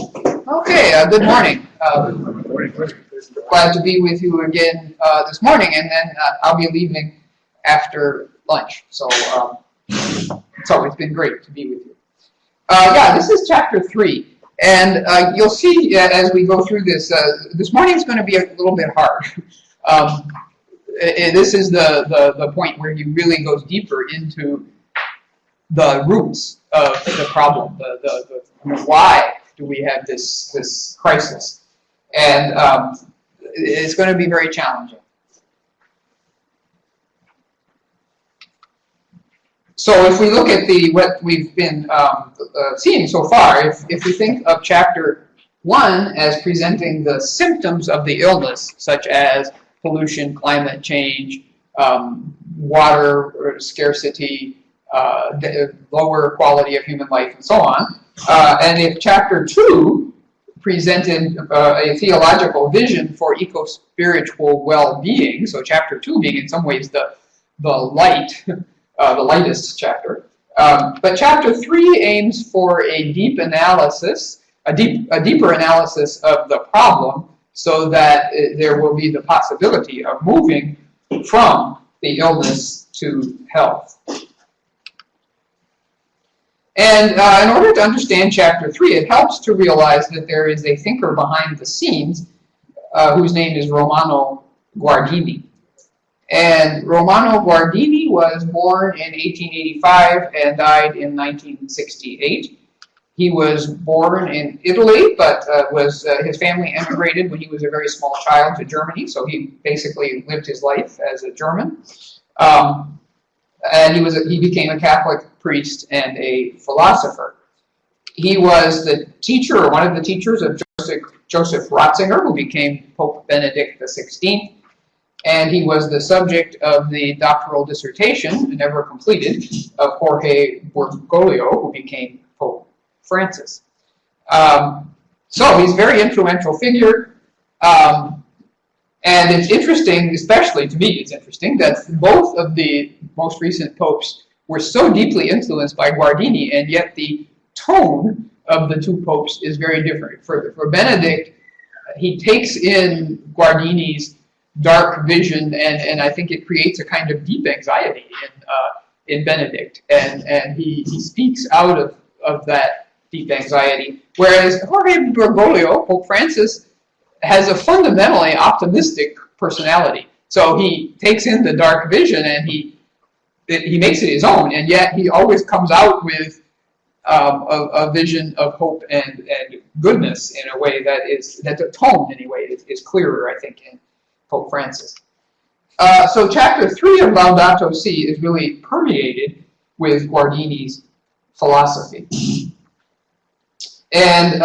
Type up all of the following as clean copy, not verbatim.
Okay, good morning. Glad to be with you again this morning, and then I'll be leaving after lunch. So it's been great to be with you. This is chapter 3, and you'll see as we go through this. This morning is going to be a little bit hard. This is the point where he really goes deeper into the roots of the problem, the why do we have this crisis, and it's going to be very challenging. So if we look at what we've been seeing so far, if we think of chapter 1 as presenting the symptoms of the illness, such as pollution, climate change, water scarcity, lower quality of human life, and so on. And if chapter 2 presented a theological vision for eco-spiritual well-being, so chapter 2 being in some ways the lightest chapter, but chapter 3 aims for a deep analysis, a deeper analysis of the problem, so that there will be the possibility of moving from the illness to health. And in order to understand chapter 3, it helps to realize that there is a thinker behind the scenes whose name is Romano Guardini. And Romano Guardini was born in 1885 and died in 1968. He was born in Italy, but his family emigrated when he was a very small child to Germany, so he basically lived his life as a German. And he became a Catholic priest and a philosopher. He was the teacher, or one of the teachers, of Joseph Ratzinger, who became Pope Benedict XVI, and he was the subject of the doctoral dissertation, never completed, of Jorge Bergoglio, who became Pope Francis. So he's a very influential figure. And it's interesting, especially to me, it's interesting that both of the most recent popes were so deeply influenced by Guardini, and yet the tone of the two popes is very different. For Benedict, he takes in Guardini's dark vision, and I think it creates a kind of deep anxiety in Benedict, and he speaks out of that deep anxiety. Whereas Jorge Bergoglio, Pope Francis, has a fundamentally optimistic personality. So he takes in the dark vision and he makes it his own, and yet he always comes out with a vision of hope and goodness in a way that the tone anyway is clearer, I think, in Pope Francis. So chapter 3 of Laudato Si is really permeated with Guardini's philosophy. And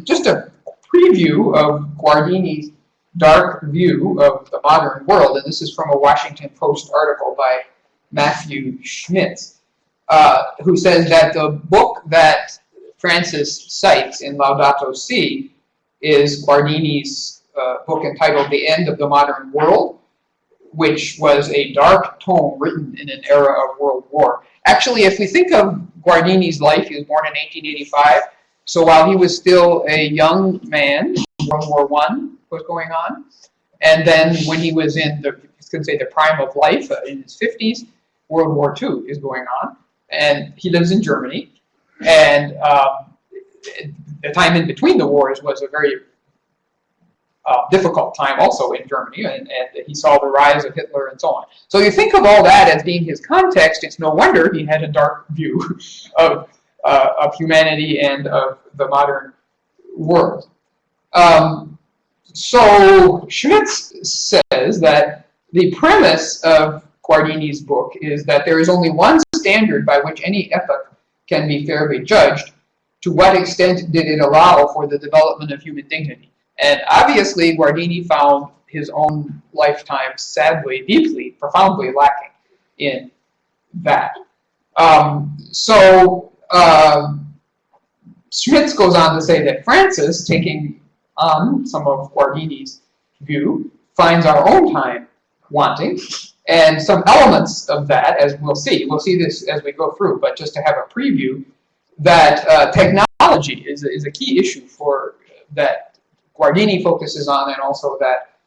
just a preview of Guardini's dark view of the modern world, and this is from a Washington Post article by Matthew Schmitz, who says that the book that Francis cites in Laudato Si is Guardini's book entitled The End of the Modern World, which was a dark tome written in an era of World War. Actually, if we think of Guardini's life, he was born in 1885, so while he was still a young man, World War I was going on, and then when he was in the prime of life, in his 50s, World War II is going on, and he lives in Germany, and the time in between the wars was a very difficult time also in Germany, and he saw the rise of Hitler and so on. So you think of all that as being his context, it's no wonder he had a dark view of humanity and of the modern world. So Schmitz says that the premise of Guardini's book is that there is only one standard by which any epoch can be fairly judged. To what extent did it allow for the development of human dignity? And obviously Guardini found his own lifetime sadly, deeply, profoundly lacking in that. Schmitz goes on to say that Francis, taking on some of Guardini's view, finds our own time wanting, and some elements of that, as we'll see this as we go through, but just to have a preview, that technology technology is a key issue for that Guardini focuses on, and also that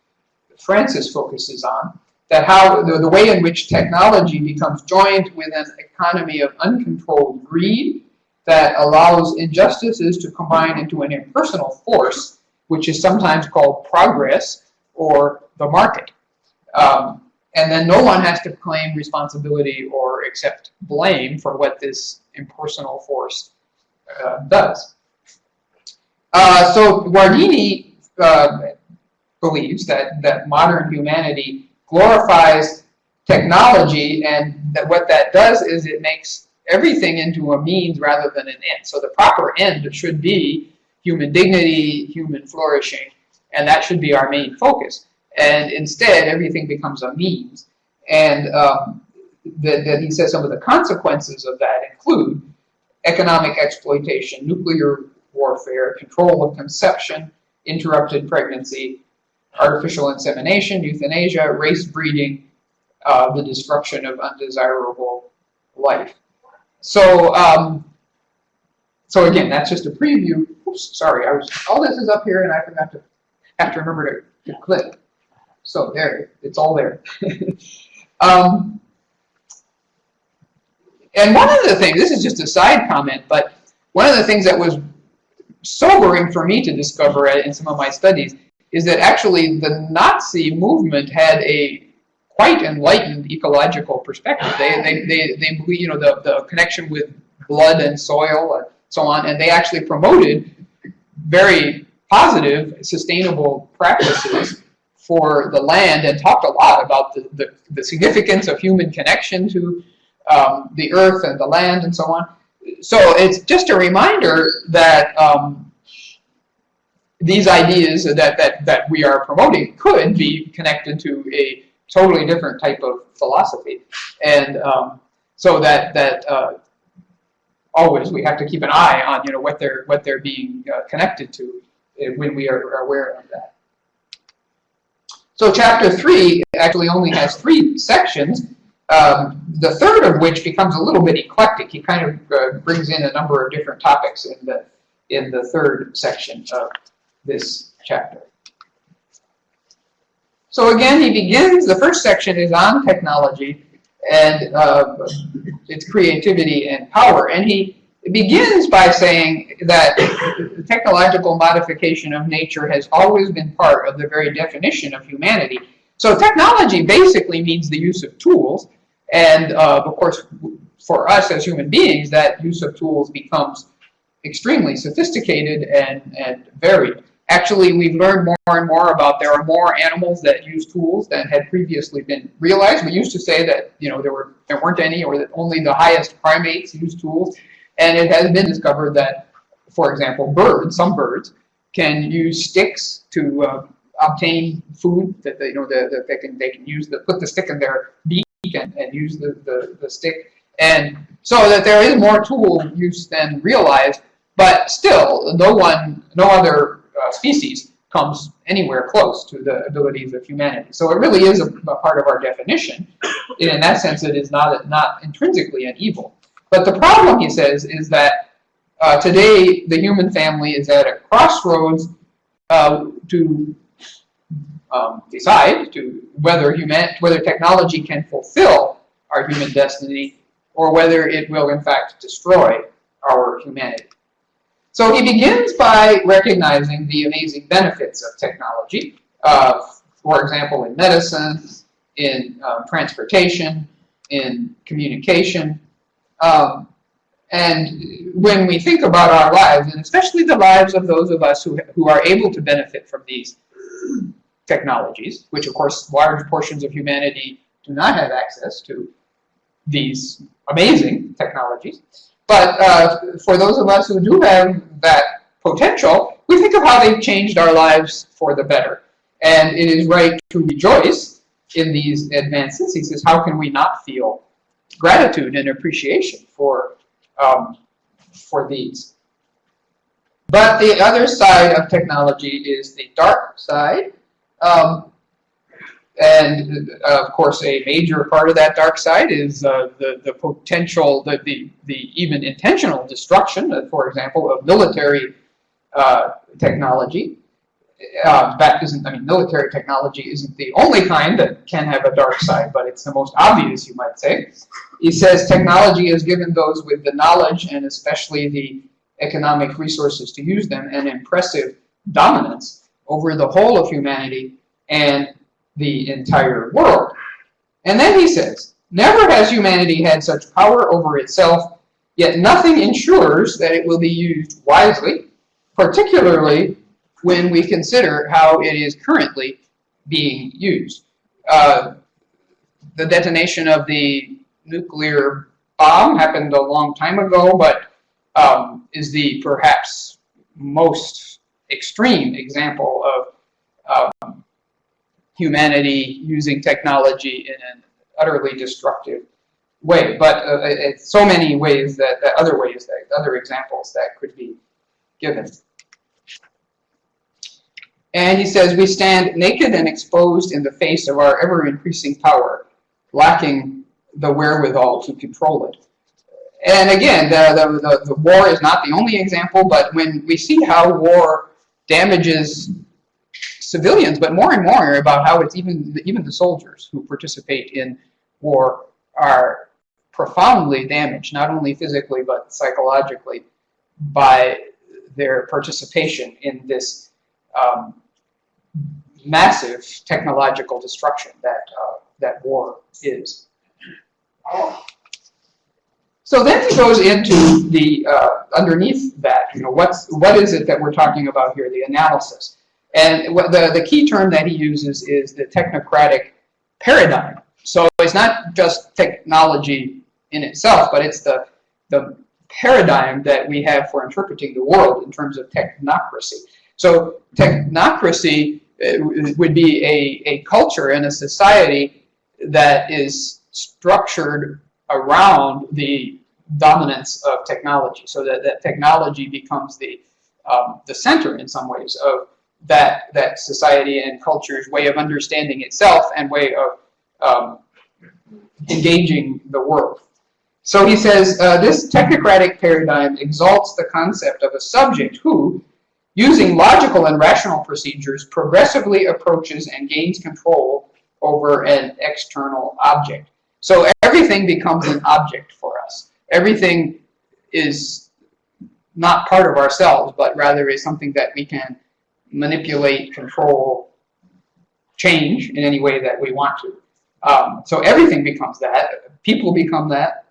Francis focuses on. That how the way in which technology becomes joined with an economy of uncontrolled greed that allows injustices to combine into an impersonal force, which is sometimes called progress or the market. And then no one has to claim responsibility or accept blame for what this impersonal force does. So Guardini believes that modern humanity glorifies technology, and that what that does is it makes everything into a means rather than an end. So the proper end should be human dignity, human flourishing, and that should be our main focus. And instead, everything becomes a means. And that he says some of the consequences of that include economic exploitation, nuclear warfare, control of conception, interrupted pregnancy, artificial insemination, euthanasia, race breeding, the destruction of undesirable life. So, so again, that's just a preview. Oops, sorry, all this is up here, and I forgot to have to remember to click. So there, it's all there. And one of the things, this is just a side comment, but one of the things that was sobering for me to discover in some of my studies is that actually the Nazi movement had a quite enlightened ecological perspective. They believe, you know, the connection with blood and soil and so on, and they actually promoted very positive, sustainable practices for the land, and talked a lot about the significance of human connection to the earth and the land and so on. So it's just a reminder that these ideas that we are promoting could be connected to a totally different type of philosophy, and so that always we have to keep an eye on, you know, what they're being connected to when we are aware of that. So chapter 3 actually only has 3 sections, the third of which becomes a little bit eclectic. He kind of brings in a number of different topics in the third section of this chapter. So again, he begins, the first section is on technology and its creativity and power. And he begins by saying that the technological modification of nature has always been part of the very definition of humanity. So technology basically means the use of tools. And of course, for us as human beings, that use of tools becomes extremely sophisticated and varied. Actually, we've learned more and more about there are more animals that use tools than had previously been realized. We used to say that, you know, there weren't any, or that only the highest primates use tools. And it has been discovered that, for example, some birds can use sticks to obtain food. That they can use put the stick in their beak and use the stick, and so that there is more tool use than realized. But still, no other species comes anywhere close to the abilities of humanity. So it really is a part of our definition. In that sense, it is not intrinsically an evil. But the problem, he says, is that today the human family is at a crossroads to decide whether technology can fulfill our human destiny, or whether it will in fact destroy our humanity. So he begins by recognizing the amazing benefits of technology, for example, in medicine, in transportation, in communication. And when we think about our lives, and especially the lives of those of us who are able to benefit from these technologies, which of course large portions of humanity do not have access to these amazing technologies. But for those of us who do have that potential, we think of how they've changed our lives for the better. And it is right to rejoice in these advances. He says, how can we not feel gratitude and appreciation for these? But the other side of technology is the dark side. And of course, a major part of that dark side is the potential, the even intentional destruction, for example, of military technology. Military technology isn't the only kind that can have a dark side, but it's the most obvious, you might say. He says technology has given those with the knowledge and especially the economic resources to use them an impressive dominance over the whole of humanity and the entire world. And then he says, never has humanity had such power over itself, yet nothing ensures that it will be used wisely, particularly when we consider how it is currently being used. The detonation of the nuclear bomb happened a long time ago, but is the perhaps most extreme example of humanity using technology in an utterly destructive way. But it's so many ways other examples that could be given. And he says, we stand naked and exposed in the face of our ever-increasing power, lacking the wherewithal to control it. And again, the war is not the only example, but when we see how war damages civilians, but more and more about how it's even the soldiers who participate in war are profoundly damaged, not only physically but psychologically, by their participation in this massive technological destruction that war is. So then he goes into the underneath that, what is it that we're talking about here, the analysis. And the key term that he uses is the technocratic paradigm. So it's not just technology in itself, but it's the paradigm that we have for interpreting the world in terms of technocracy. So technocracy would be a culture and a society that is structured around the dominance of technology, so that technology becomes the center in some ways of that society and culture's way of understanding itself and way of engaging the world. So he says, this technocratic paradigm exalts the concept of a subject who, using logical and rational procedures, progressively approaches and gains control over an external object. So everything becomes an object for us. Everything is not part of ourselves, but rather is something that we can manipulate, control, change in any way that we want to. So everything becomes that. People become that.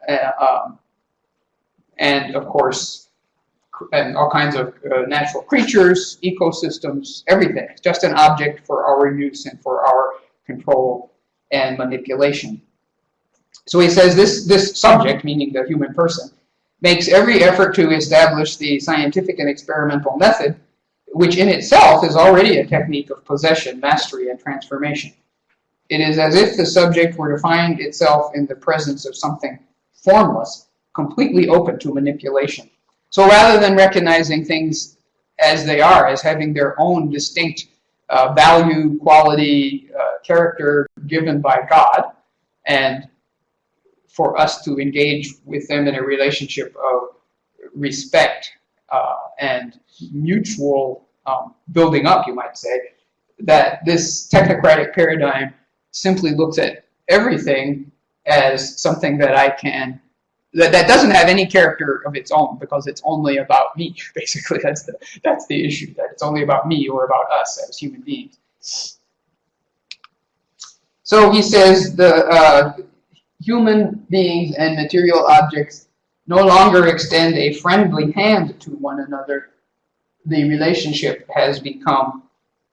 And of course, and all kinds of natural creatures, ecosystems, everything. It's just an object for our use and for our control and manipulation. So he says this subject, meaning the human person, makes every effort to establish the scientific and experimental method, which in itself is already a technique of possession, mastery, and transformation. It is as if the subject were to find itself in the presence of something formless, completely open to manipulation. So rather than recognizing things as they are, as having their own distinct value, quality, character given by God, and for us to engage with them in a relationship of respect and mutual building up, you might say, that this technocratic paradigm simply looks at everything as something that I can, that doesn't have any character of its own, because it's only about me. Basically, that's the issue, that it's only about me or about us as human beings. So he says the human beings and material objects no longer extend a friendly hand to one another. The relationship has become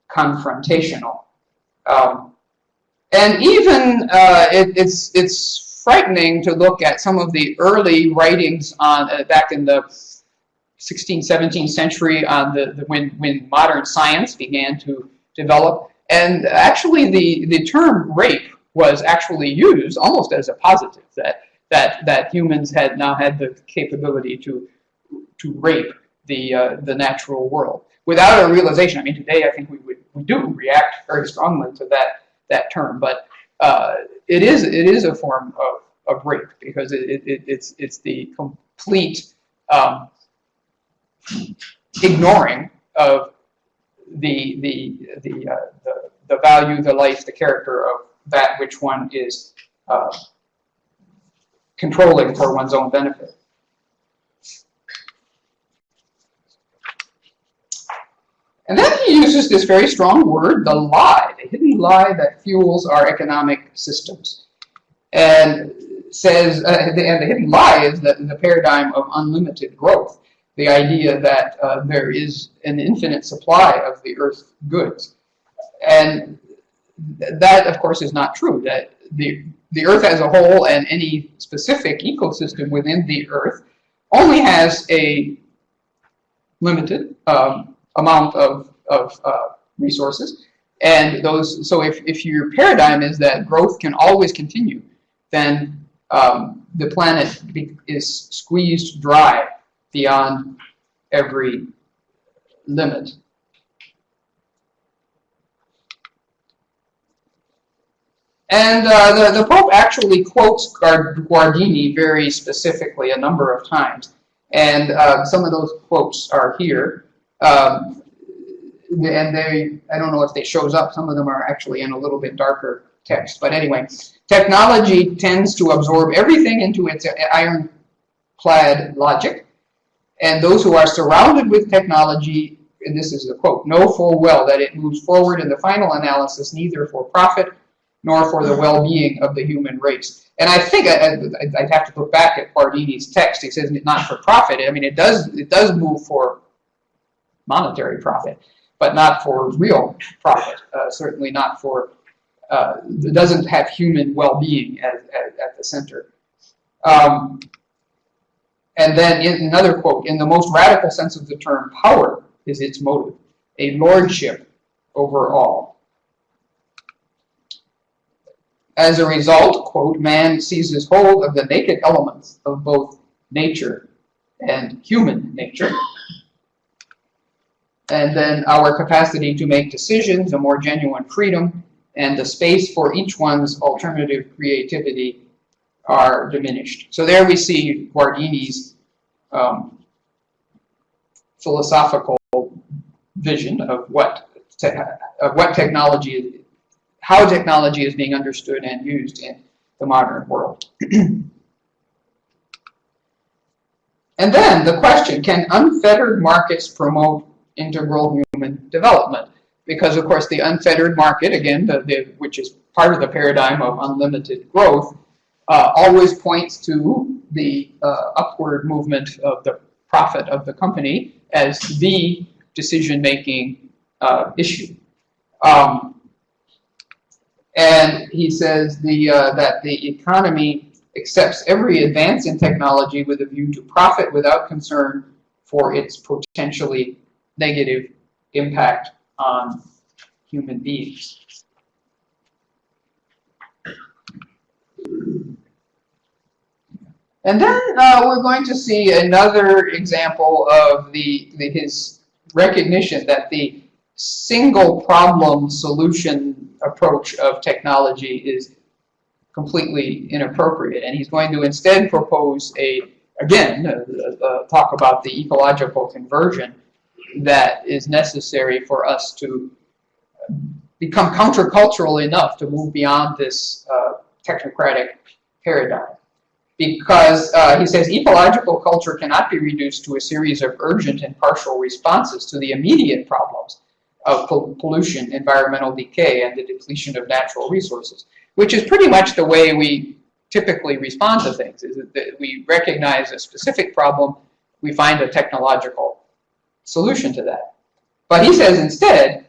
confrontational. And even it's frightening to look at some of the early writings on back in the 16th, 17th century on when modern science began to develop. And actually the term rape was actually used almost as a positive, that humans had now had the capability to rape the natural world without a realization. I mean, today I think we do react very strongly to that term, but it is a form of rape, because it's the complete ignoring of the value, the life, the character of that which one is controlling for one's own benefit. And then he uses this very strong word, the lie, the hidden lie that fuels our economic systems. And says, and the hidden lie is that the paradigm of unlimited growth, the idea that there is an infinite supply of the earth's goods. And that, of course, is not true, that the earth as a whole and any specific ecosystem within the earth only has a limited amount of resources, and those. So if your paradigm is that growth can always continue, then the planet is squeezed dry beyond every limit. And the Pope actually quotes Guardini very specifically a number of times, and some of those quotes are here. And I don't know if they shows up, some of them are actually in a little bit darker text. But anyway, technology tends to absorb everything into its ironclad logic, and those who are surrounded with technology, and this is the quote, know full well that it moves forward in the final analysis neither for profit nor for the well-being of the human race. And I think I'd have to look back at Guardini's text. He says not for profit. I mean, it does move for monetary profit, but not for real profit. Certainly not for. It doesn't have human well-being at the center. And then in another quote, in the most radical sense of the term, power is its motive, a lordship over all. As a result, quote, man seizes hold of the naked elements of both nature and human nature. And then our capacity to make decisions, a more genuine freedom, and the space for each one's alternative creativity are diminished. So there we see Guardini's philosophical vision of what technology is, how technology is being understood and used in the modern world. And then the question, can unfettered markets promote integral human development? Because, of course, the unfettered market, again, which is part of the paradigm of unlimited growth, always points to the upward movement of the profit of the company as the decision-making issue. And he says that the economy accepts every advance in technology with a view to profit without concern for its potentially negative impact on human beings. And then we're going to see another example of his recognition that the single problem solution approach of technology is completely inappropriate. And he's going to instead propose talk about the ecological conversion that is necessary for us to become countercultural enough to move beyond this technocratic paradigm. Because he says ecological culture cannot be reduced to a series of urgent and partial responses to the immediate problems of pollution, environmental decay, and the depletion of natural resources, which is pretty much the way we typically respond to things, is that we recognize a specific problem, we find a technological solution to that. But he says instead,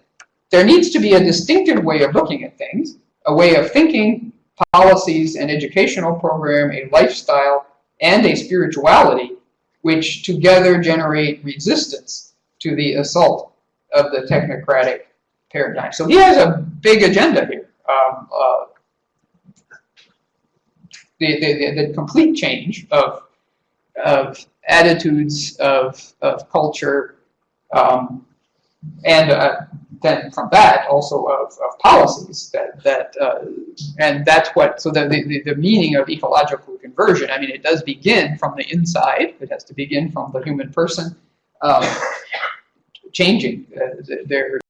there needs to be a distinctive way of looking at things, a way of thinking, policies, an educational program, a lifestyle, and a spirituality, which together generate resistance to the assault of the technocratic paradigm. So he has a big agenda here. The complete change of attitudes, of culture, and then from that also of policies and that's what, so the meaning of ecological conversion, I mean, it does begin from the inside. It has to begin from the human person changing their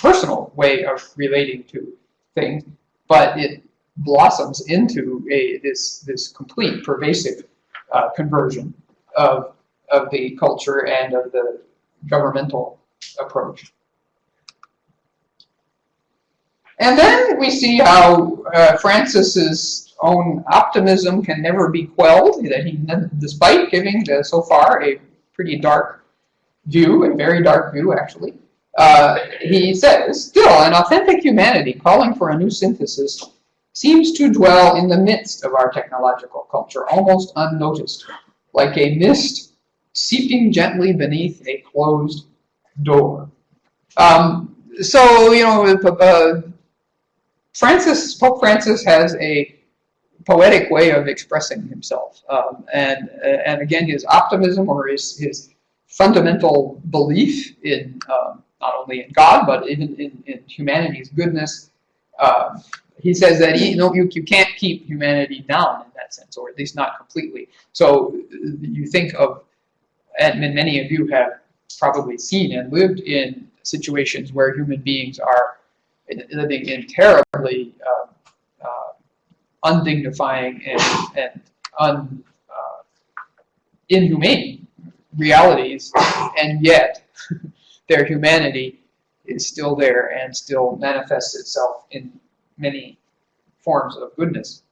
personal way of relating to things, but it blossoms into this complete pervasive conversion of the culture and of the governmental approach. And then we see how Francis's own optimism can never be quelled, that he, despite giving so far a pretty dark view, a very dark view actually, he says, still, an authentic humanity calling for a new synthesis seems to dwell in the midst of our technological culture, almost unnoticed, like a mist seeping gently beneath a closed door. So, you know, Pope Francis has a poetic way of expressing himself, and again, his optimism or his fundamental belief in not only in God but even in humanity's goodness. He says that you can't keep humanity down in that sense, or at least not completely. So you think of, and many of you have probably seen and lived in situations where human beings are living in terribly undignifying and inhumane realities, and yet their humanity is still there and still manifests itself in many forms of goodness.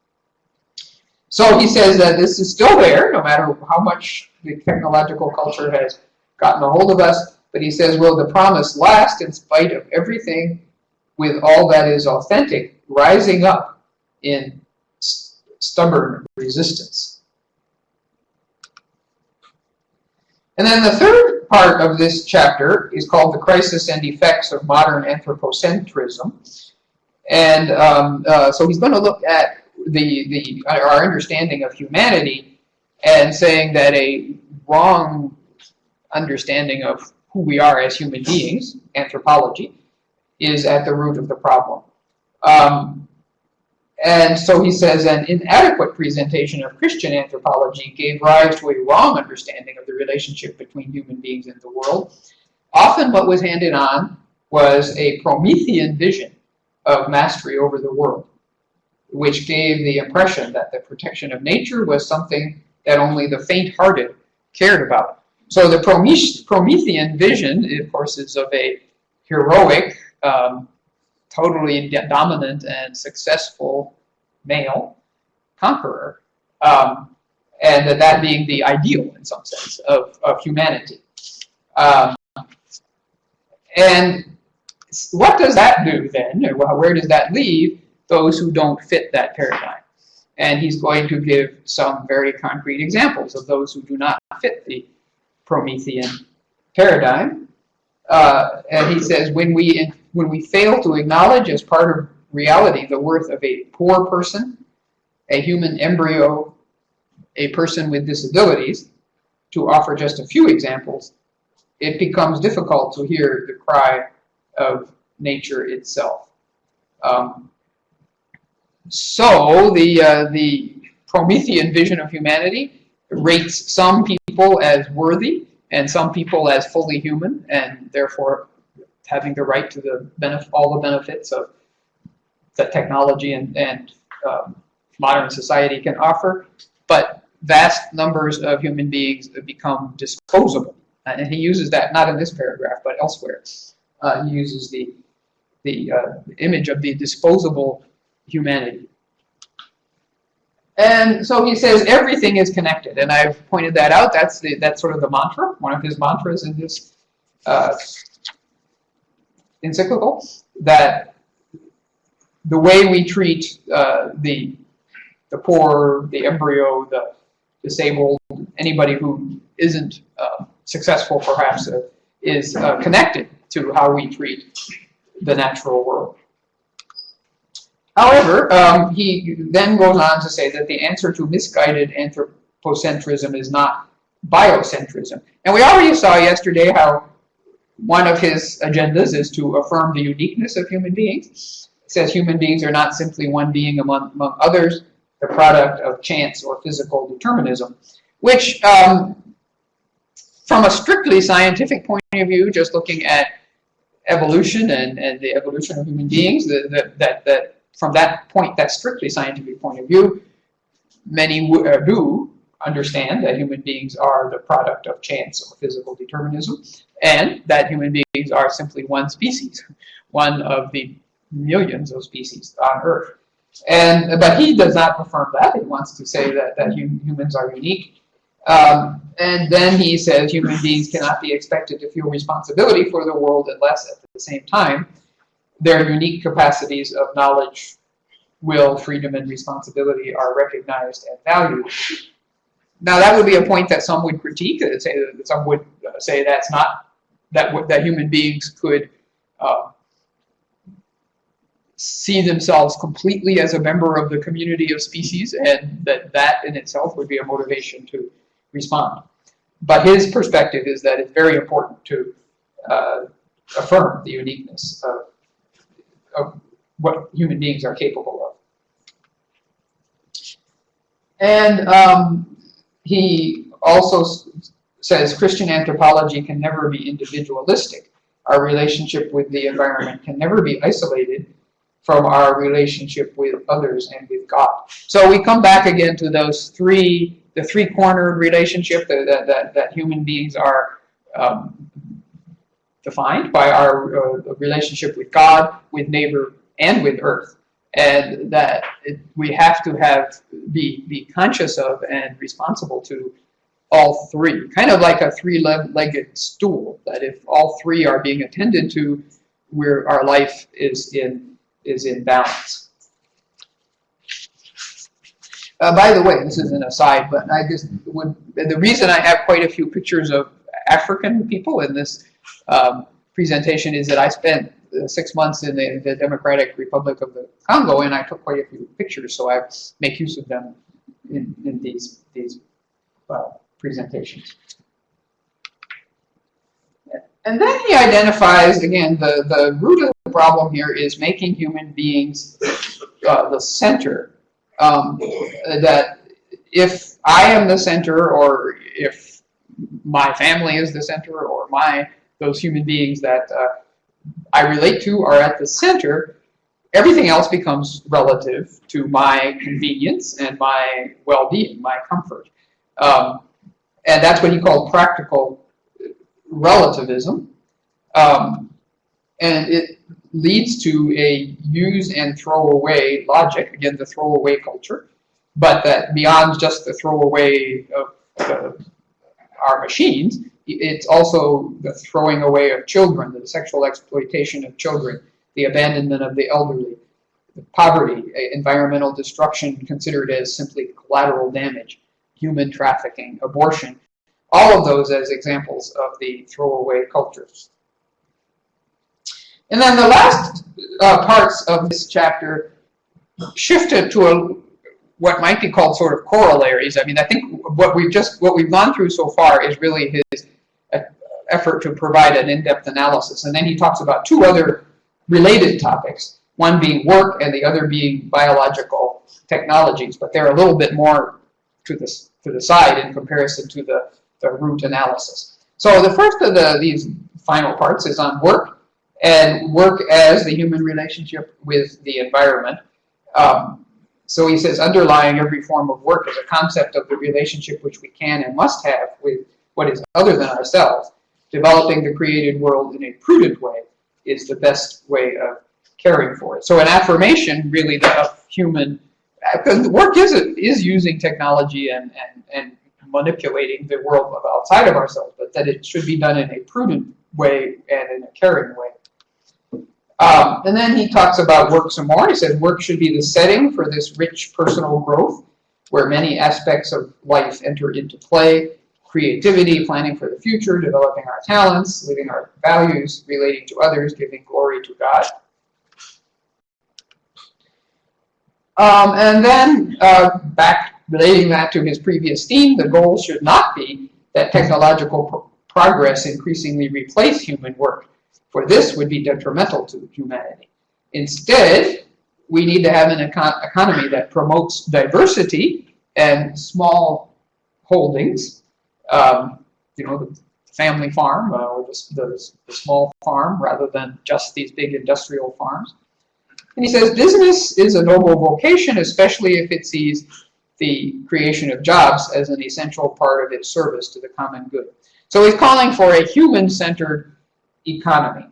So he says that this is still there, no matter how much the technological culture has gotten a hold of us, but he says, will the promise last in spite of everything, with all that is authentic rising up in stubborn resistance? And then the third part of this chapter is called The Crisis and Effects of Modern Anthropocentrism. And so he's going to look at our understanding of humanity and saying that a wrong understanding of who we are as human beings, anthropology, is at the root of the problem. And so he says an inadequate presentation of Christian anthropology gave rise to a wrong understanding of the relationship between human beings and the world. Often what was handed on was a Promethean vision of mastery over the world, which gave the impression that the protection of nature was something that only the faint-hearted cared about. So the Promethean vision, of course, is of a heroic, totally dominant and successful male conqueror, and that being the ideal, in some sense, of humanity. And what does that do then? Where does that leave those who don't fit that paradigm? And he's going to give some very concrete examples of those who do not fit the Promethean paradigm. And he says, when we fail to acknowledge as part of reality the worth of a poor person, a human embryo, a person with disabilities, to offer just a few examples, it becomes difficult to hear the cry of nature itself. So the Promethean vision of humanity rates some people as worthy and some people as fully human, and therefore having the right to all the benefits of that technology and modern society can offer. But vast numbers of human beings become disposable. And he uses that not in this paragraph, but elsewhere. He uses the image of the disposable humanity. And so he says everything is connected, and I've pointed that out. That's sort of the mantra, one of his mantras in this encyclical, that the way we treat the poor, the embryo, the disabled, anybody who isn't successful perhaps, is connected to how we treat the natural world. However, he then goes on to say that the answer to misguided anthropocentrism is not biocentrism. And we already saw yesterday how one of his agendas is to affirm the uniqueness of human beings. It says human beings are not simply one being among others, the product of chance or physical determinism, which, from a strictly scientific point of view, just looking at evolution and the evolution of human beings, that from that point, that strictly scientific point of view, many do understand that human beings are the product of chance or physical determinism, and that human beings are simply one species, one of the millions of species on Earth. But he does not affirm that. He wants to say that humans are unique. And then he says human beings cannot be expected to feel responsibility for the world unless at the same time their unique capacities of knowledge, will, freedom, and responsibility are recognized and valued. Now that would be a point that some would critique, that some would say that's not, that human beings could see themselves completely as a member of the community of species, and that in itself would be a motivation to respond. But his perspective is that it's very important to affirm the uniqueness of what human beings are capable of. And he also says Christian anthropology can never be individualistic. Our relationship with the environment can never be isolated from our relationship with others and with God. So we come back again to those the three-cornered relationship that human beings are defined by our relationship with God, with neighbor, and with Earth. And that we have to be conscious of and responsible to all three, kind of like a three-legged stool, that if all three are being attended to, our life is in balance. By the way, this is an aside, but the reason I have quite a few pictures of African people in this presentation is that I spent 6 months in the Democratic Republic of the Congo, and I took quite a few pictures, so I make use of them in these presentations. And then he identifies, again, the root of the problem here is making human beings the center. That if I am the center, or if my family is the center, or those human beings that I relate to are at the center, everything else becomes relative to my convenience and my well-being, my comfort. And that's what he called practical relativism. And it leads to a use and throw away logic, again, the throwaway culture, but that beyond just the throwaway of our machines, it's also the throwing away of children, the sexual exploitation of children, the abandonment of the elderly, the poverty, environmental destruction considered as simply collateral damage, human trafficking, abortion, all of those as examples of the throwaway cultures. And then the last parts of this chapter shifted to what might be called sort of corollaries. I mean, I think what we've gone through so far is really his effort to provide an in-depth analysis. And then he talks about two other related topics, one being work and the other being biological technologies, but they're a little bit more to the side in comparison to the root analysis. So the first of these final parts is on work, and work as the human relationship with the environment. So he says, underlying every form of work is a concept of the relationship which we can and must have with what is other than ourselves. Developing the created world in a prudent way is the best way of caring for it. So an affirmation, really, of human, because work is using technology and manipulating the world outside of ourselves, but that it should be done in a prudent way and in a caring way. And then he talks about work some more. He says work should be the setting for this rich personal growth, where many aspects of life enter into play: creativity, planning for the future, developing our talents, living our values, relating to others, giving glory to God. And then back relating that to his previous theme, the goal should not be that technological progress increasingly replace human work, for this would be detrimental to humanity. Instead, we need to have an economy that promotes diversity and small holdings, the family farm or the small farm rather than just these big industrial farms. And he says business is a noble vocation, especially if it sees the creation of jobs as an essential part of its service to the common good. So he's calling for a human-centered economy.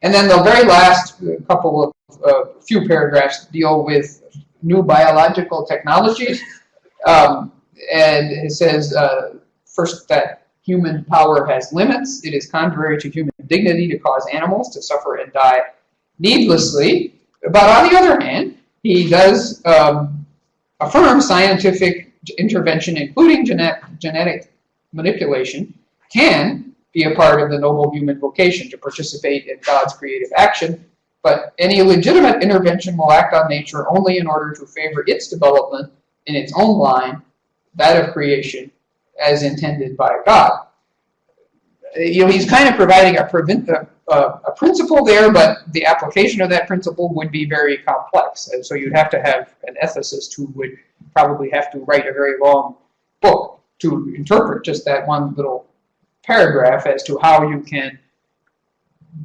And then the very last couple of few paragraphs deal with new biological technologies. And it says, first, that human power has limits. It is contrary to human dignity to cause animals to suffer and die needlessly. But on the other hand, he does affirm scientific intervention, including genetic manipulation, can be a part of the noble human vocation to participate in God's creative action, but any legitimate intervention will act on nature only in order to favor its development in its own line, that of creation, as intended by God. He's kind of providing a principle there, but the application of that principle would be very complex, and so you'd have to have an ethicist who would probably have to write a very long book to interpret just that one little paragraph as to how you can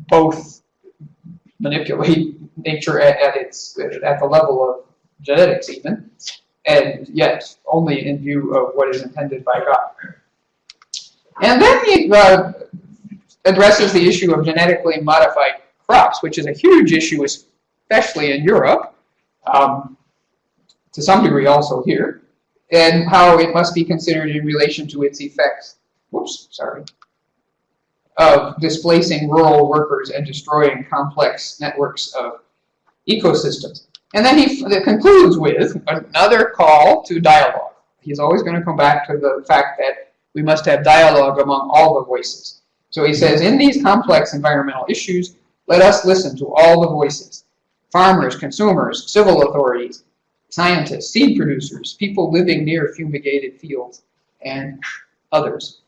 both manipulate nature at the level of genetics even, and yet only in view of what is intended by God. And then he addresses the issue of genetically modified crops, which is a huge issue, especially in Europe, to some degree also here, and how it must be considered in relation to its effects of displacing rural workers and destroying complex networks of ecosystems. And then he concludes with another call to dialogue. He's always going to come back to the fact that we must have dialogue among all the voices. So he says, in these complex environmental issues, let us listen to all the voices. Farmers, consumers, civil authorities, scientists, seed producers, people living near fumigated fields, and others.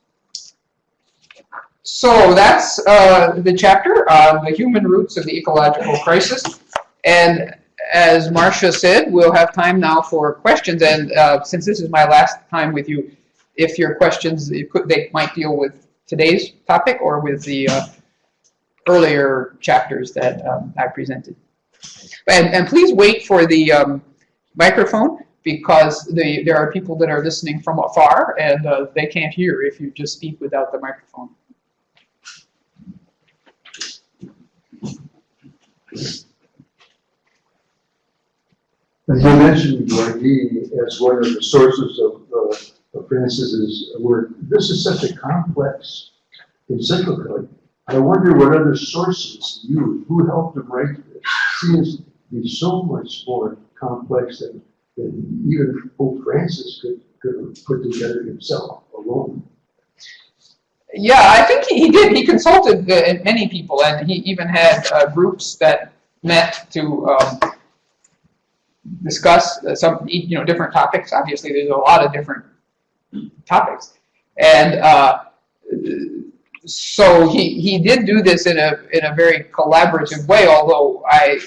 So that's the chapter on the human roots of the ecological crisis. And as Marcia said, we'll have time now for questions. And since this is my last time with you, if your questions, they might deal with today's topic or with the earlier chapters that I presented. And please wait for the microphone, because there are people that are listening from afar, and they can't hear if you just speak without the microphone. And you mentioned Guardini as one of the sources of Francis's work. This is such a complex encyclical. I wonder what other sources he used. Who helped him write this? It seems to be so much more complex than even Pope Francis could have put together himself alone. Yeah, I think he did. He consulted many people, and he even had groups that met to discuss some different topics. Obviously, there's a lot of different topics, and so he did do this in a very collaborative way. Although I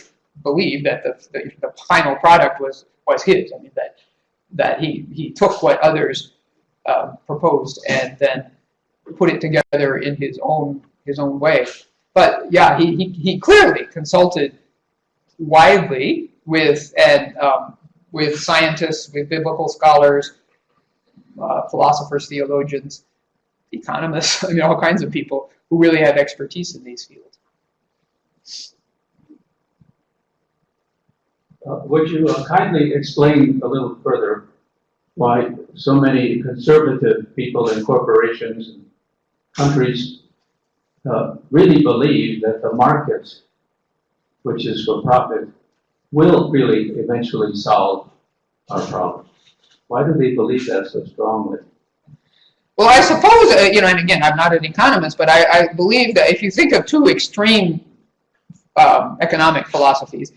believe that the final product was his. I mean that he took what others proposed and then put it together in his own way. But yeah, he clearly consulted widely with scientists, with biblical scholars, philosophers, theologians, economists, all kinds of people who really have expertise in these fields. Would you kindly explain a little further why so many conservative people in corporations and countries really believe that the market, which is for profit, will really eventually solve our problems? Why do they believe that so strongly? Well, I suppose, and again, I'm not an economist, but I believe that if you think of two extreme economic philosophies,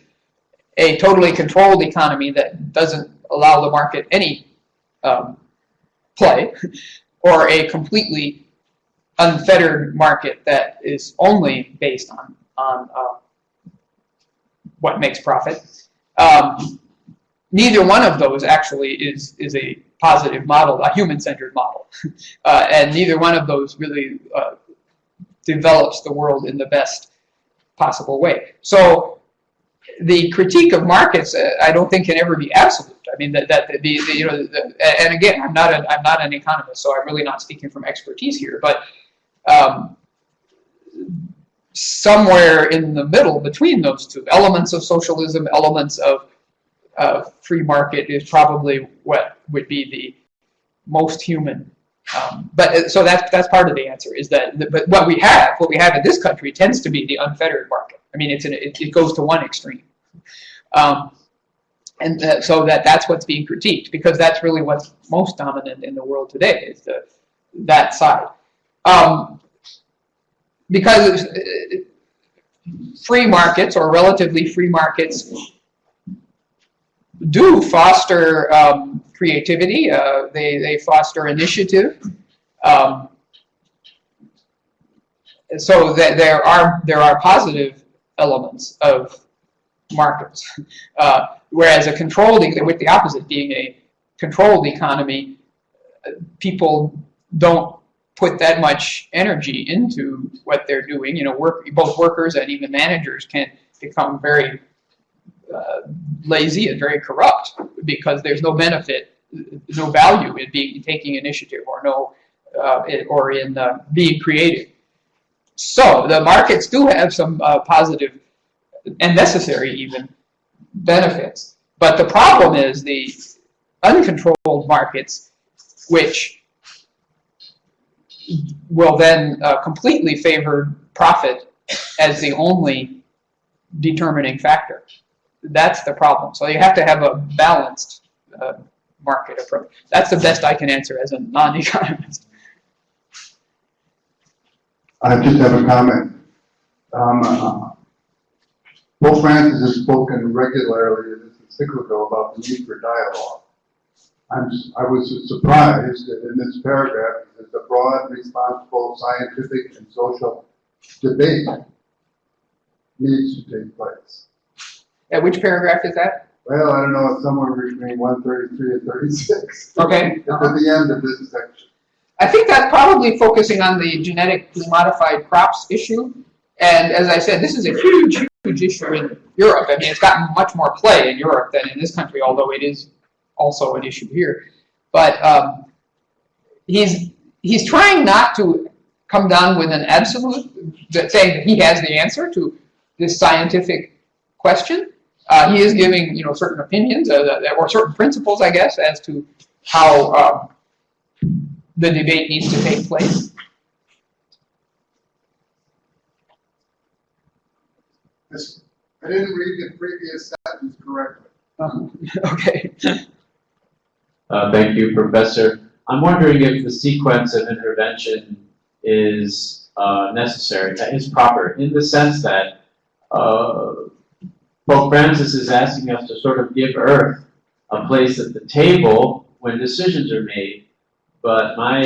a totally controlled economy that doesn't allow the market any play, or a completely unfettered market that is only based on what makes profit. Neither one of those actually is a positive model, a human-centered model, and neither one of those really develops the world in the best possible way. So the critique of markets, I don't think, can ever be absolute. I mean, and again, I'm not an economist, so I'm really not speaking from expertise here, but somewhere in the middle between those two, elements of socialism, elements of free market is probably what would be the most human. But so that's part of the answer, is that. But what we have in this country tends to be the unfettered market. I mean, it goes to one extreme, so that's what's being critiqued, because that's really what's most dominant in the world today, is that side. Because free markets, or relatively free markets, do foster creativity. They foster initiative. So that there are positive elements of markets, whereas with the opposite, being a controlled economy, people don't put that much energy into what they're doing. Both workers and even managers can become very lazy and very corrupt, because there's no benefit, no value in taking initiative, or in being creative. So the markets do have some positive and necessary even benefits, but the problem is the uncontrolled markets, which will then completely favor profit as the only determining factor. That's the problem. So you have to have a balanced market approach. That's the best I can answer as a non-economist. I just have a comment. Pope Francis has spoken regularly in this encyclical about the need for dialogue. I was surprised that in this paragraph that the broad, responsible, scientific, and social debate needs to take place. Which paragraph is that? Well, I don't know, it's somewhere between 133 and 36. Okay. At the end of this section. I think that's probably focusing on the genetically modified crops issue. And as I said, this is a huge, huge issue in Europe. I mean, it's gotten much more play in Europe than in this country, although it is also an issue here. But he's trying not to come down with an absolute, saying that he has the answer to this scientific question. He is giving, certain opinions or certain principles, I guess, as to how the debate needs to take place. I didn't read the previous sentence correctly. Okay. Thank you, Professor. I'm wondering if the sequence of intervention is necessary, is proper, in the sense that Pope Francis is asking us to sort of give Earth a place at the table when decisions are made. But my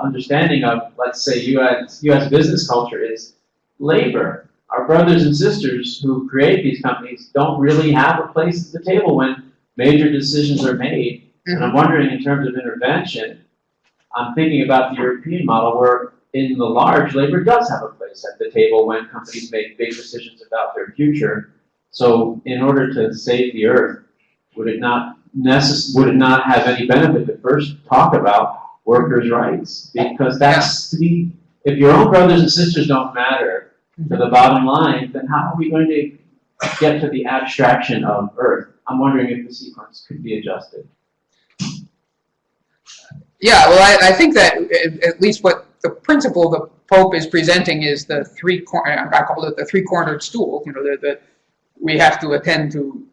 understanding of, let's say, U.S. business culture is labor. Our brothers and sisters who create these companies don't really have a place at the table when major decisions are made. And I'm wondering, in terms of intervention, I'm thinking about the European model where, in the large, labor does have a place at the table when companies make big decisions about their future. So, in order to save the Earth, would it not have any benefit to first talk about workers' rights? Because that's if your own brothers and sisters don't matter to the bottom line, then how are we going to get to the abstraction of Earth? I'm wondering if the sequence could be adjusted. Yeah, well, I think that at least what the principle the Pope is presenting is I call it the three-cornered stool. That we have to attend to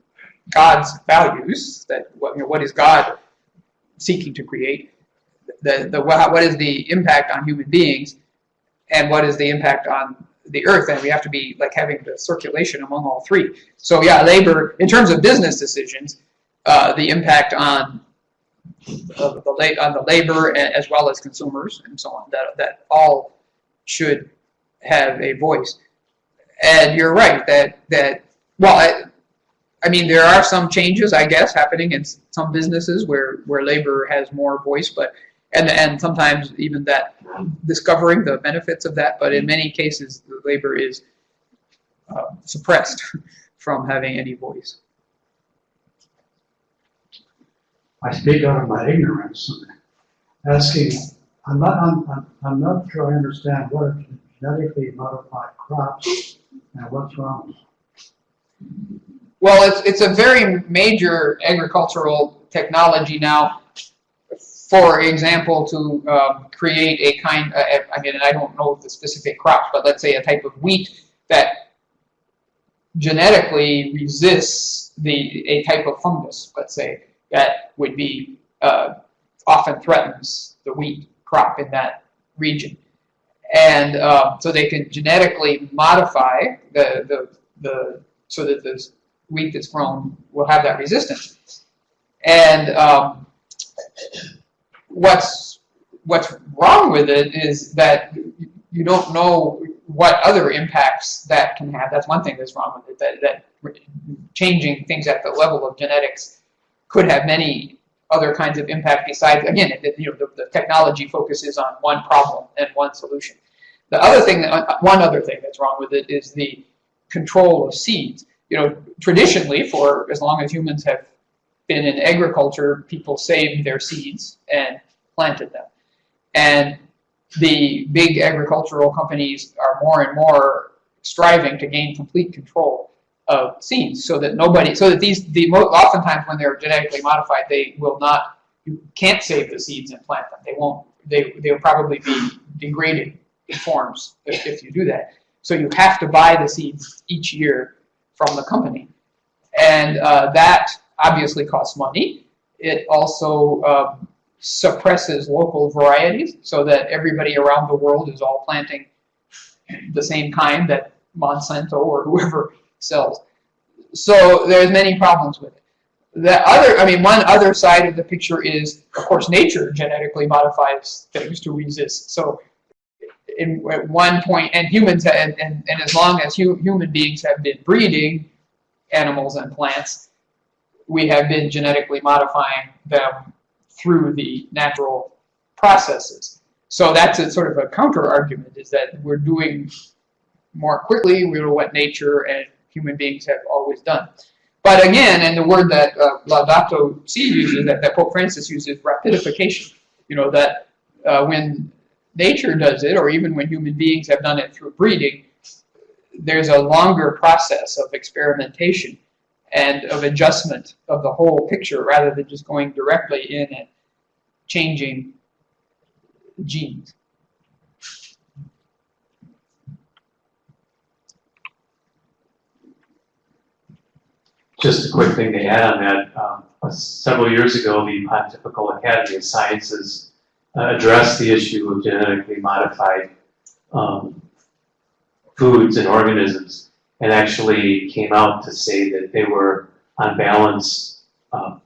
God's values. That what is God seeking to create? What is the impact on human beings, and what is the impact on the Earth? And we have to be like having the circulation among all three. So yeah, labor, in terms of business decisions, the impact on on the labor as well as consumers and so on, that all should have a voice. And you're right that well, I mean, there are some changes, I guess, happening in some businesses where labor has more voice, but and sometimes even that discovering the benefits of that, but in many cases the labor is suppressed from having any voice. I speak out of my ignorance, asking, I'm not sure I understand what are genetically modified crops and what's wrong. Well, it's a very major agricultural technology now. For example, to create a kind, I mean, I don't know the specific crops, but let's say a type of wheat that genetically resists a type of fungus, let's say, that would be, often threatens the wheat crop in that region. And so they can genetically modify so that the wheat that's grown will have that resistance. And what's wrong with it is that you don't know what other impacts that can have. That's one thing that's wrong with it, that changing things at the level of genetics could have many other kinds of impact besides, again, the technology focuses on one problem and one solution. One other thing that's wrong with it is the control of seeds. Traditionally, for as long as humans have been in agriculture, people saved their seeds and planted them. And the big agricultural companies are more and more striving to gain complete control of seeds, so that oftentimes when they're genetically modified, you can't save the seeds and plant them. They'll probably be degraded forms if you do that. So you have to buy the seeds each year from the company. And that obviously costs money. It also suppresses local varieties so that everybody around the world is all planting the same kind that Monsanto or whoever sells. So there's many problems with it. One other side of the picture is, of course, nature genetically modifies things to resist. So at one point, and humans, and as long as human beings have been breeding animals and plants, we have been genetically modifying them through the natural processes. So that's a sort of a counter argument, is that we're doing more quickly what nature and human beings have always done. But again, and the word that Laudato Si uses, that Pope Francis uses, rapidification. That when nature does it, or even when human beings have done it through breeding, there's a longer process of experimentation and of adjustment of the whole picture, rather than just going directly in and changing genes. Just a quick thing to add on that. Several years ago, the Pontifical Academy of Sciences addressed the issue of genetically modified foods and organisms, and actually came out to say that they were, on balance, a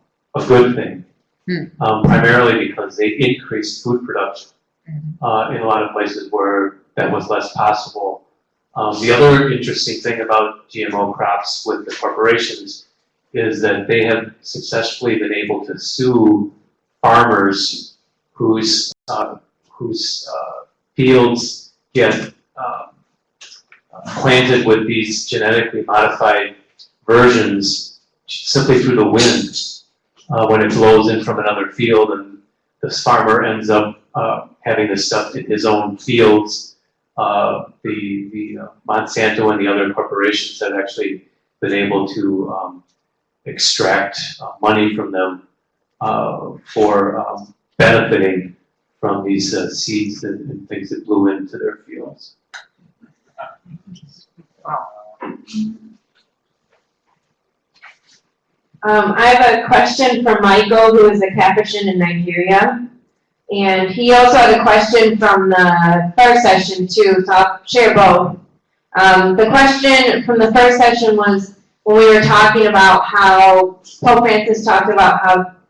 good thing, primarily because they increased food production in a lot of places where that was less possible. The other interesting thing about GMO crops with the corporations is that they have successfully been able to sue farmers whose fields get planted with these genetically modified versions simply through the wind when it blows in from another field, and this farmer ends up having this stuff in his own fields. The Monsanto and the other corporations have actually been able to extract money from them for benefiting from these seeds and things that blew into their fields. I have a question from Michael, who is a Capuchin in Nigeria. And he also had a question from the first session too, so I'll share both. The question from the first session was when we were talking about how Pope Francis talked about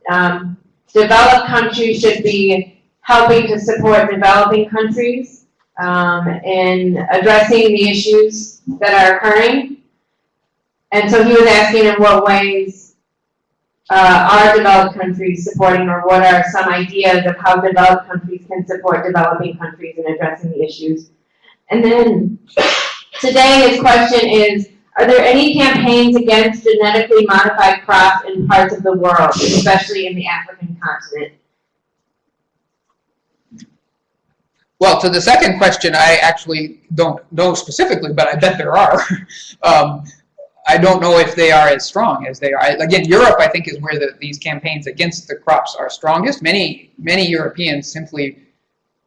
how developed countries should be helping to support developing countries in addressing the issues that are occurring. And so he was asking in what ways are developed countries supporting, or what are some ideas of how developed countries can support developing countries in addressing the issues. And then today his question is, are there any campaigns against genetically modified crops in parts of the world, especially in the African continent? Well, to the second question, I actually don't know specifically, but I bet there are. I don't know if they are as strong as they are. Again, Europe, I think, is where these campaigns against the crops are strongest. Many Europeans simply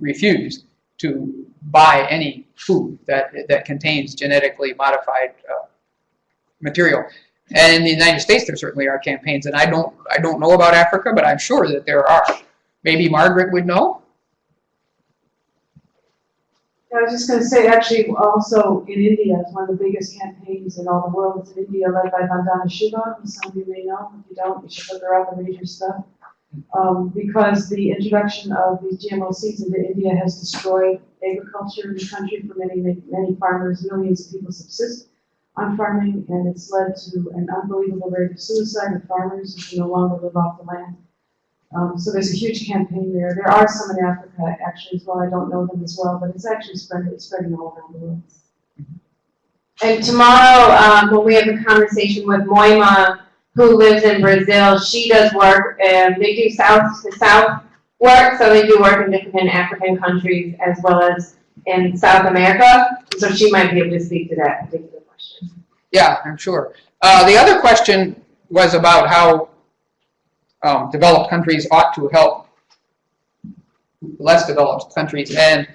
refuse to buy any food that contains genetically modified material. And in the United States, there certainly are campaigns, and I don't know about Africa, but I'm sure that there are. Maybe Margaret would know. I was just going to say, actually, also in India, it's one of the biggest campaigns in all the world. It's in India, led by Vandana Shiva, who some of you may know. If you don't, you should look her up and read her stuff. Because the introduction of these GMO seeds into India has destroyed agriculture in the country for many farmers. Millions of people subsist on farming, and it's led to an unbelievable rate of suicide of farmers who can no longer live off the land. So there's a huge campaign there. There are some in Africa, actually, as well. I don't know them as well, but it's actually spreading all around the world. And tomorrow, when we have a conversation with Moima, who lives in Brazil, she does work, and they do south to south work, so they do work in different African countries as well as in South America. So she might be able to speak to that particular question. Yeah, I'm sure. The other question was about how developed countries ought to help less developed countries, and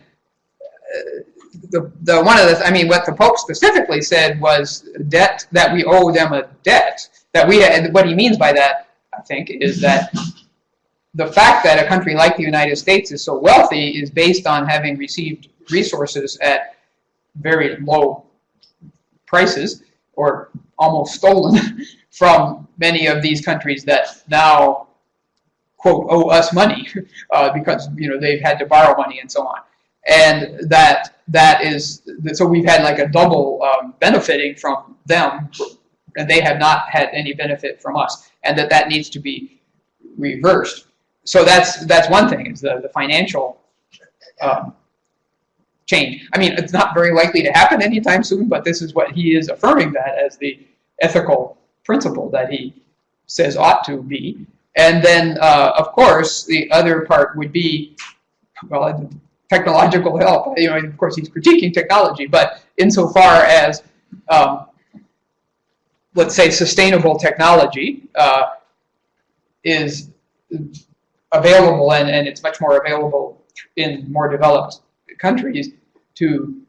what the Pope specifically said was debt, that we owe them a debt that we. And what he means by that, I think, is that the fact that a country like the United States is so wealthy is based on having received resources at very low prices, or almost stolen from many of these countries that now, quote, owe us money because they've had to borrow money and so on. And that is, so we've had like a double benefiting from them, and they have not had any benefit from us, and that needs to be reversed. So that's one thing, is the financial change. I mean, it's not very likely to happen anytime soon, but this is what he is affirming, that as the ethical principle that he says ought to be. And then, of course, the other part would be, well, technological help. Of course, he's critiquing technology, but insofar as, let's say, sustainable technology is available, and it's much more available in more developed countries, to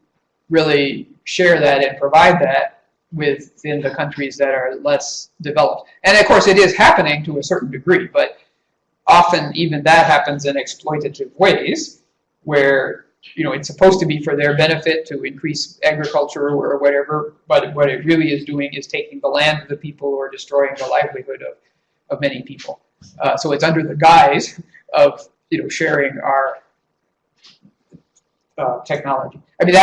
really share that and provide that within the countries that are less developed. And of course, it is happening to a certain degree, but often even that happens in exploitative ways, where it's supposed to be for their benefit to increase agriculture or whatever, but what it really is doing is taking the land of the people, or destroying the livelihood of many people. So it's under the guise of sharing our technology. I mean,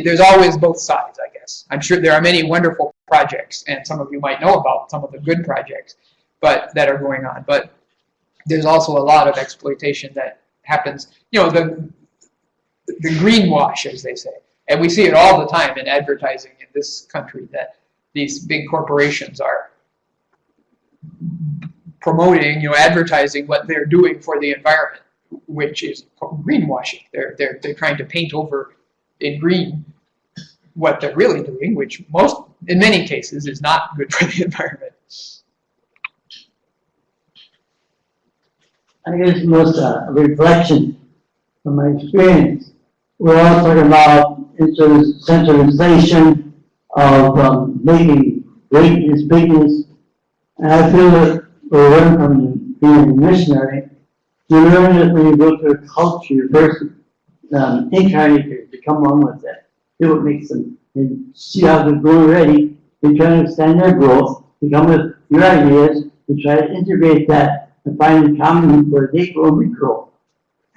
there's always both sides, I guess. I'm sure there are many wonderful projects, and some of you might know about some of the good projects that are going on, but there's also a lot of exploitation that happens, the greenwash, as they say. And we see it all the time in advertising in this country, that these big corporations are promoting, advertising what they're doing for the environment, which is greenwashing. They're trying to paint over in green what they're really doing, which in many cases is not good for the environment. I guess most a reflection from my experience. We're all talking about centralization of making greatness, bigness, and I feel that we're learning from being a missionary. You learn that when you go to a culture, you first incarnate it, to come on with it, do what makes them, and see how they're growing already, and try to understand their growth, to come with your ideas, and try to integrate that and finding common where they grow and we grow.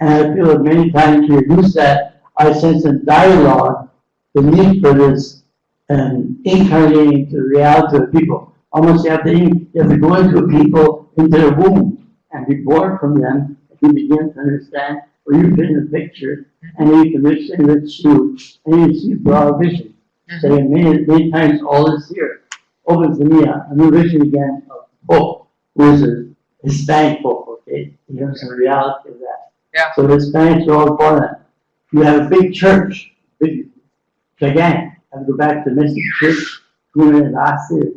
And I feel that many times we use that, I sense in dialogue, the need for this incarnating into the reality of people. Almost you have to go into a people, into their womb, and be born from them, and you begin to understand where you fit in the picture, and then you can enrich you, and you see broad vision. So many times all is here opens to me a new vision again of Pope, who is a Hispanic Pope, okay? He has some reality of that. Yeah. So the Hispanics are all for that. You have a big church, big, gigantic. I have to go back to the Mystic Church, going in last year,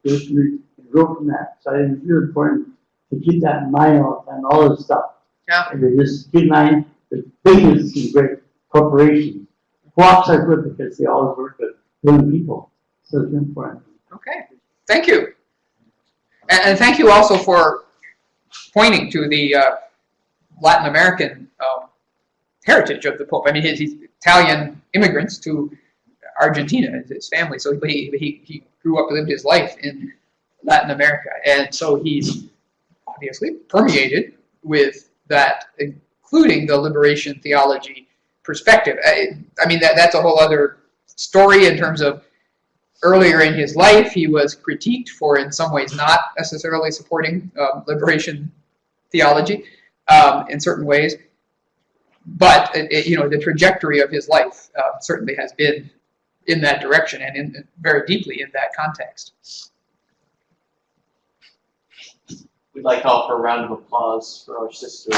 and grow from that. So I think it's really important to keep that in mind all the time, all this stuff. Yeah. And we just keep in mind the biggest and great corporations. Co-ops are good because they always work with young people. So it's important. Okay, thank you. And thank you also for pointing to the Latin American heritage of the Pope. I mean, he's Italian immigrants to Argentina, his family. So he grew up, lived his life in Latin America. And so he's obviously permeated with that, including the liberation theology perspective. I mean, that's a whole other story in terms of earlier in his life, he was critiqued for, in some ways, not necessarily supporting liberation theology in certain ways. But the trajectory of his life certainly has been in that direction and very deeply in that context. We'd like to offer a round of applause for our sister.